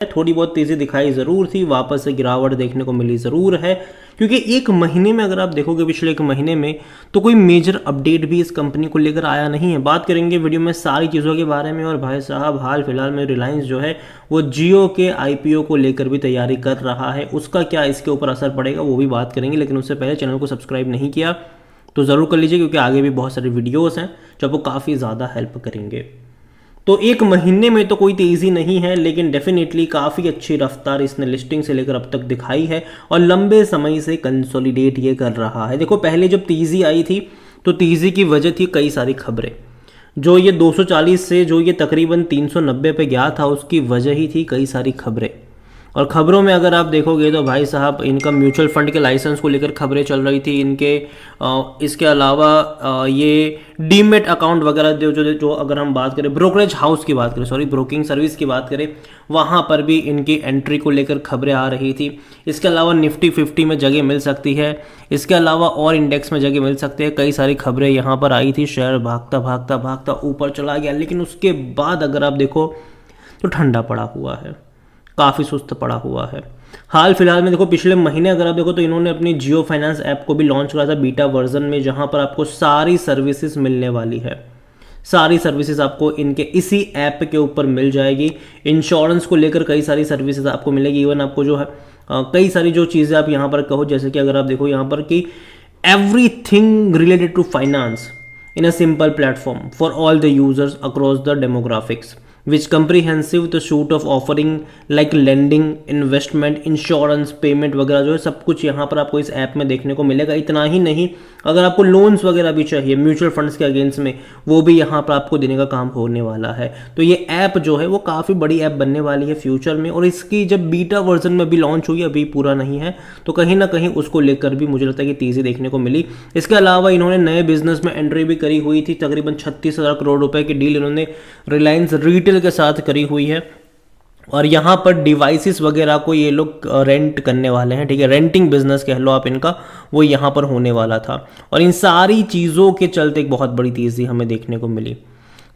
थोड़ी बहुत तेज़ी दिखाई ज़रूर थी, वापस से गिरावट देखने को मिली ज़रूर है, क्योंकि एक महीने में अगर आप देखोगे पिछले एक महीने में तो कोई मेजर अपडेट भी इस कंपनी को लेकर आया नहीं है। बात करेंगे वीडियो में सारी चीज़ों के बारे में। और भाई साहब हाल फिलहाल में रिलायंस जो है वो जियो के आईपीओ को लेकर भी तैयारी कर रहा है, उसका क्या इसके ऊपर असर पड़ेगा वो भी बात करेंगे। लेकिन उससे पहले चैनल को सब्सक्राइब नहीं किया तो ज़रूर कर लीजिए, क्योंकि आगे भी बहुत सारे वीडियोज़ हैं जो आपको काफ़ी ज़्यादा हेल्प करेंगे। तो एक महीने में तो कोई तेज़ी नहीं है, लेकिन डेफिनेटली काफ़ी अच्छी रफ्तार इसने लिस्टिंग से लेकर अब तक दिखाई है और लंबे समय से कंसोलिडेट ये कर रहा है। देखो पहले जब तेज़ी आई थी तो तेज़ी की वजह थी कई सारी खबरें, जो ये 240 से जो ये तकरीबन 390 पे गया था उसकी वजह ही थी कई सारी खबरें। और खबरों में अगर आप देखोगे तो भाई साहब इनका म्यूचुअल फंड के लाइसेंस को लेकर खबरें चल रही थी, इनके इसके अलावा ये डीमेट अकाउंट वगैरह जो अगर हम बात करें ब्रोकरेज हाउस की बात करें, सॉरी ब्रोकिंग सर्विस की बात करें, वहाँ पर भी इनकी एंट्री को लेकर खबरें आ रही थी। इसके अलावा निफ्टी 50 में जगह मिल सकती है, इसके अलावा और इंडेक्स में जगह मिल सकती है, कई सारी खबरें यहाँ पर आई थी। शेयर भागता भागता भागता ऊपर चला गया, लेकिन उसके बाद अगर आप देखो तो ठंडा पड़ा हुआ है, काफ़ी सुस्त पड़ा हुआ है। हाल फिलहाल में देखो पिछले महीने अगर आप देखो तो इन्होंने अपनी जियो फाइनेंस ऐप को भी लॉन्च करा था बीटा वर्जन में, जहां पर आपको सारी सर्विसेज मिलने वाली है। सारी सर्विसेज आपको इनके इसी ऐप के ऊपर मिल जाएगी। इंश्योरेंस को लेकर कई सारी सर्विसेज आपको मिलेगी। इवन आपको जो है कई सारी जो चीज़ें आप यहाँ पर कहो, जैसे कि अगर आप देखो यहाँ पर कि everything related to finance in a simple platform for all the users across the demographics, which comprehensive the suite of offering like lending, investment, insurance, payment वगैरह जो है सब कुछ यहाँ पर आपको इस ऐप में देखने को मिलेगा। इतना ही नहीं, अगर आपको लोन्स वगैरह भी चाहिए म्यूचुअल फंड्स के अगेंस्ट में, वो भी यहाँ पर आपको देने का काम होने वाला है। तो ये ऐप जो है वो काफ़ी बड़ी ऐप बनने वाली है फ्यूचर में, और इसकी जब बीटा वर्जन में भी लॉन्च हुई, अभी पूरा नहीं है, तो कहीं ना कहीं उसको लेकर भी मुझे लगता है कि तेज़ी देखने को मिली। इसके अलावा इन्होंने नए बिजनेस में एंट्री भी करी हुई थी, तकरीबन 36,000 करोड़ रुपए की डील इन्होंने रिलायंस रिटेल के साथ करी हुई है। और यहाँ पर डिवाइसेस वगैरह को ये लोग रेंट करने वाले हैं, ठीक है, रेंटिंग बिजनेस कह लो आप इनका, वो यहाँ पर होने वाला था। और इन सारी चीज़ों के चलते एक बहुत बड़ी तेज़ी हमें देखने को मिली।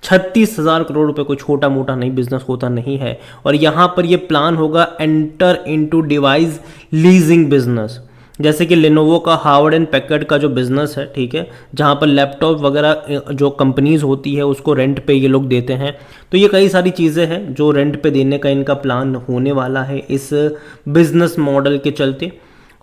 36,000 करोड़ रुपए कोई छोटा मोटा नहीं बिजनेस होता नहीं है। और यहाँ पर ये प्लान होगा enter into device leasing business, जैसे कि लेनोवो का हार्वर्ड एंड पैकर्ड का जो बिज़नेस है, ठीक है, जहाँ पर लैपटॉप वगैरह जो कंपनीज होती है उसको रेंट पे ये लोग देते हैं। तो ये कई सारी चीज़ें हैं जो रेंट पे देने का इनका प्लान होने वाला है इस बिज़नेस मॉडल के चलते,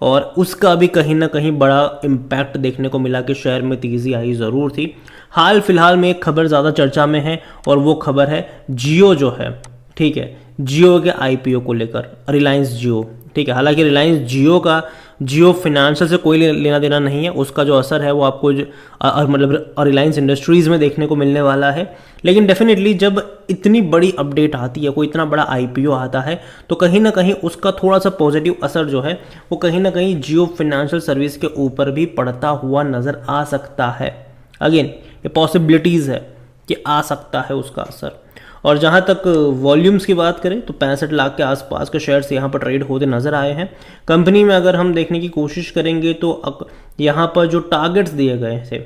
और उसका भी कहीं ना कहीं बड़ा इम्पैक्ट देखने को मिला कि शेयर में तेज़ी आई ज़रूर थी। हाल फिलहाल में एक खबर ज़्यादा चर्चा में है और वो खबर है जियो जो है, ठीक है, जियो के आईपीओ को लेकर, रिलायंस जियो, ठीक है। हालांकि रिलायंस जियो का जियो फिनेंशियल से कोई लेना देना नहीं है, उसका जो असर है वो आपको मतलब रिलायंस इंडस्ट्रीज़ में देखने को मिलने वाला है। लेकिन डेफिनेटली जब इतनी बड़ी अपडेट आती है, कोई इतना बड़ा आईपीओ आता है, तो कहीं ना कहीं उसका थोड़ा सा पॉजिटिव असर जो है वो कहीं ना कहीं जियो फिनेंशियल सर्विस के ऊपर भी पड़ता हुआ नज़र आ सकता है। अगेन ये पॉसिबिलिटीज़ है कि आ सकता है उसका असर। और जहाँ तक वॉल्यूम्स की बात करें तो 65 लाख के आसपास के शेयर्स यहाँ पर ट्रेड होते नज़र आए हैं। कंपनी में अगर हम देखने की कोशिश करेंगे तो यहाँ पर जो टारगेट्स दिए गए थे,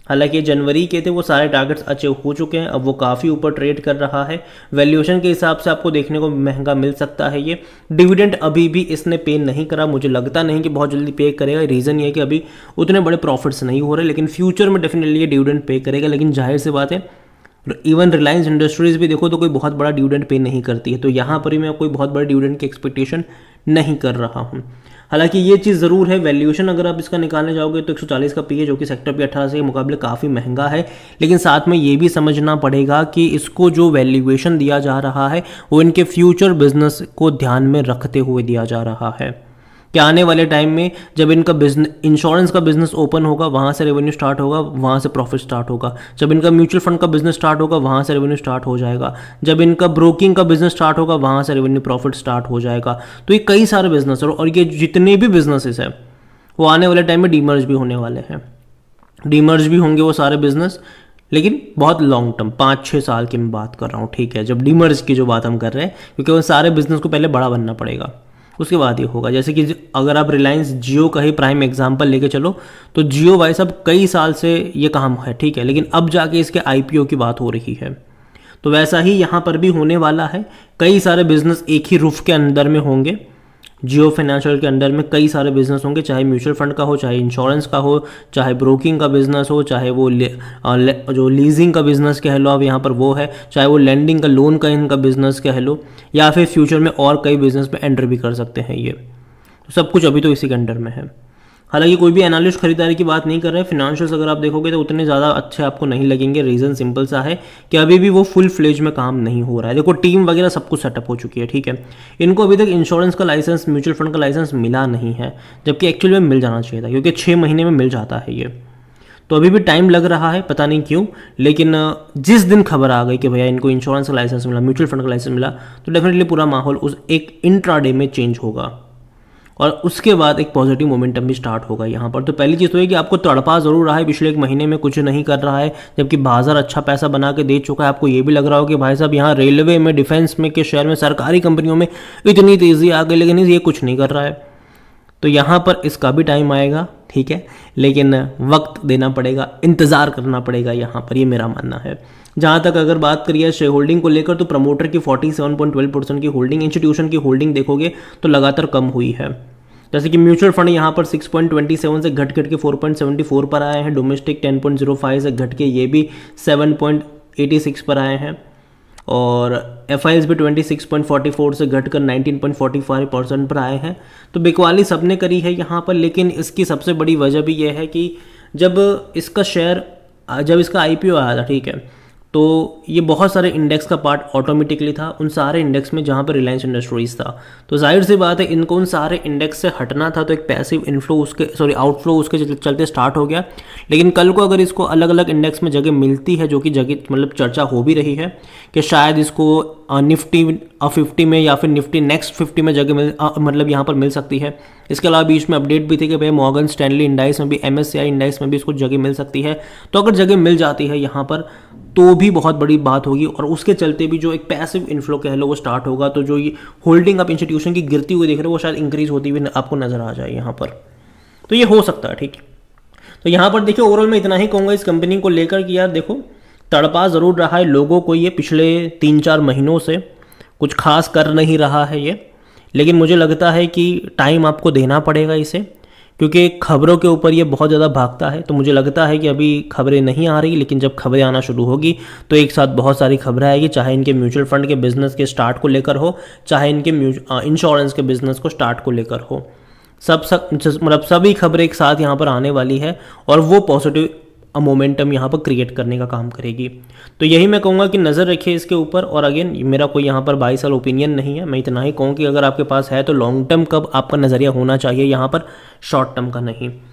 हालांकि जनवरी के थे, वो सारे टारगेट्स अचीव हो चुके हैं। अब वो काफ़ी ऊपर ट्रेड कर रहा है। वैल्यूएशन के हिसाब से आपको देखने को महंगा मिल सकता है ये। डिविडेंड अभी भी इसने पे नहीं करा, मुझे लगता नहीं कि बहुत जल्दी पे करेगा। रीज़न ये है कि अभी उतने बड़े प्रॉफिट्स नहीं हो रहे, लेकिन फ्यूचर में डेफिनेटली ये डिविडेंड पे करेगा। लेकिन जाहिर सी बात है इवन रिलायंस इंडस्ट्रीज़ भी देखो तो कोई बहुत बड़ा डिविडेंड पे नहीं करती है, तो यहाँ पर ही मैं कोई बहुत बड़े डिविडेंड की एक्सपेक्टेशन नहीं कर रहा हूँ। हालांकि ये चीज़ ज़रूर है, वैल्यूएशन अगर आप इसका निकालने जाओगे तो 140 का पी है, जो कि सेक्टर पे 18 के मुकाबले काफ़ी महंगा है। लेकिन साथ में ये भी समझना पड़ेगा कि इसको जो वैल्यूएशन दिया जा रहा है वो इनके फ्यूचर बिजनेस को ध्यान में रखते हुए दिया जा रहा है कि आने वाले टाइम में जब इनका बिजनेस इंश्योरेंस का बिजनेस ओपन होगा, वहाँ से रेवेन्यू स्टार्ट होगा, वहाँ से प्रॉफिट स्टार्ट होगा। जब इनका म्यूचुअल फंड का बिजनेस स्टार्ट होगा, वहाँ से रेवेन्यू स्टार्ट हो जाएगा। जब इनका ब्रोकिंग का बिजनेस स्टार्ट होगा, वहाँ से रेवेन्यू प्रॉफिट स्टार्ट हो जाएगा। तो ये कई सारे बिजनेस और ये जितने भी बिजनेसेस हैं वो आने वाले टाइम में डीमर्ज भी होने वाले हैं। डीमर्ज भी होंगे वो सारे बिजनेस, लेकिन बहुत लॉन्ग टर्म 5-6 साल की मैं बात कर रहा हूँ, ठीक है, जब डीमर्ज की जो बात हम कर रहे हैं, क्योंकि वो सारे बिजनेस को पहले बड़ा बनना पड़ेगा, उसके बाद ये होगा। जैसे कि अगर आप रिलायंस जियो का ही प्राइम एग्जांपल लेके चलो तो जियो भाई साहब कई साल से ये काम है, ठीक है, लेकिन अब जाके इसके आईपीओ की बात हो रही है। तो वैसा ही यहाँ पर भी होने वाला है। कई सारे बिजनेस एक ही रूफ के अंदर में होंगे। जियो फाइनेंशियल के अंडर में कई सारे बिजनेस होंगे, चाहे म्यूचुअल फंड का हो, चाहे इंश्योरेंस का हो, चाहे ब्रोकिंग का बिजनेस हो, चाहे वो जो लीजिंग का बिजनेस कह लो आप यहाँ पर वो है, चाहे वो लैंडिंग का लोन का इनका बिजनेस कह लो, या फिर फ्यूचर में और कई बिजनेस में एंटर भी कर सकते हैं। ये तो सब कुछ अभी तो इसी के अंडर में है। हालांकि कोई भी एनालिस्ट खरीदारी की बात नहीं कर रहे हैं। फिनेंशियल्स अगर आप देखोगे तो उतने ज़्यादा अच्छे आपको नहीं लगेंगे। रीज़न सिंपल सा है कि अभी भी वो फुल फ्लेज में काम नहीं हो रहा है। देखो टीम वगैरह सब कुछ सेटअप हो चुकी है, ठीक है। इनको अभी तक इंश्योरेंस का लाइसेंस, म्यूचुअल फंड का लाइसेंस मिला नहीं है, जबकि एक्चुअल में मिल जाना चाहिए था, क्योंकि 6 महीने में मिल जाता है ये। तो अभी भी टाइम लग रहा है, पता नहीं क्यों। लेकिन जिस दिन खबर आ गई कि भैया इनको इंश्योरेंस का लाइसेंस मिला, म्यूचुअल फंड का लाइसेंस मिला, तो डेफिनेटली पूरा माहौल उस एक इंट्राडे में चेंज होगा और उसके बाद एक पॉजिटिव मोमेंटम भी स्टार्ट होगा यहाँ पर। तो पहली चीज़ तो है कि आपको तड़पा ज़रूर रहा है, पिछले 1 महीने में कुछ नहीं कर रहा है, जबकि बाजार अच्छा पैसा बना के दे चुका है। आपको ये भी लग रहा हो कि भाई साहब यहाँ रेलवे में, डिफेंस में के शेयर में, सरकारी कंपनियों में इतनी तेज़ी आ गई, लेकिन ये कुछ नहीं कर रहा है। तो यहाँ पर इसका भी टाइम आएगा, ठीक है, लेकिन वक्त देना पड़ेगा, इंतज़ार करना पड़ेगा यहाँ पर, ये मेरा मानना है। जहाँ तक अगर बात करिए शेयर होल्डिंग को लेकर, तो प्रमोटर की 47.12% की होल्डिंग, इंस्टीट्यूशन की होल्डिंग देखोगे तो लगातार कम हुई है। जैसे कि म्यूचुअल फंड यहाँ पर 6.27 से घट के 4.74 पर आए हैं, डोमेस्टिक 10.05 से घट के ये भी 7.86 पर आए हैं, और FIs भी 26.44 से घटकर 19.45% पर आए हैं। तो बिकवाली सबने करी है यहाँ पर, लेकिन इसकी सबसे बड़ी वजह भी यह है कि जब इसका IPO आया था, ठीक है, तो ये बहुत सारे इंडेक्स का पार्ट ऑटोमेटिकली था, उन सारे इंडेक्स में जहाँ पर रिलायंस इंडस्ट्रीज था। तो जाहिर सी बात है इनको उन सारे इंडेक्स से हटना था, तो एक पैसिव आउटफ्लो उसके चलते स्टार्ट हो गया। लेकिन कल को अगर इसको अलग अलग इंडेक्स में जगह मिलती है, जो कि जगह मतलब चर्चा हो भी रही है कि शायद इसको निफ्टी 50 में या फिर निफ्टी नेक्स्ट 50 में जगह मतलब यहाँ पर मिल सकती है। इसके अलावा बीच में अपडेट भी थी कि भाई मॉर्गन स्टैनली इंडेक्स में भी, MSCI इंडेक्स में भी इसको जगह मिल सकती है। तो अगर जगह मिल जाती है यहाँ पर तो भी बहुत बड़ी बात होगी, और उसके चलते भी जो एक पैसिव इन्फ्लो कह लो वो स्टार्ट होगा। तो जो ये होल्डिंग आप इंस्टीट्यूशन की गिरती हुई देख रहे हो वो शायद इंक्रीज होती हुई आपको नजर आ जाए यहाँ पर। तो ये हो सकता है, ठीक है। तो यहाँ पर देखिए ओवरऑल मैं इतना ही कहूँगा इस कंपनी को लेकर कि यार देखो तड़पा ज़रूर रहा है लोगों को, ये पिछले 3-4 महीनों से कुछ खास कर नहीं रहा है ये, लेकिन मुझे लगता है कि टाइम आपको देना पड़ेगा इसे, क्योंकि खबरों के ऊपर ये बहुत ज़्यादा भागता है। तो मुझे लगता है कि अभी खबरें नहीं आ रही, लेकिन जब खबरें आना शुरू होगी तो एक साथ बहुत सारी खबरें आएगी, चाहे इनके म्यूचुअल फंड के बिजनेस के स्टार्ट को लेकर हो, चाहे इनके इंश्योरेंस के बिजनेस को स्टार्ट को लेकर हो। मतलब सभी खबरें एक साथ यहाँ पर आने वाली है, और वो पॉजिटिव मोमेंटम यहाँ पर क्रिएट करने का काम करेगी। तो यही मैं कहूँगा कि नज़र रखिए इसके ऊपर। और अगेन मेरा कोई यहाँ पर 22 साल ओपिनियन नहीं है, मैं इतना ही कहूँ कि अगर आपके पास है तो लॉन्ग टर्म कब आपका नज़रिया होना चाहिए यहाँ पर, शॉर्ट टर्म का नहीं।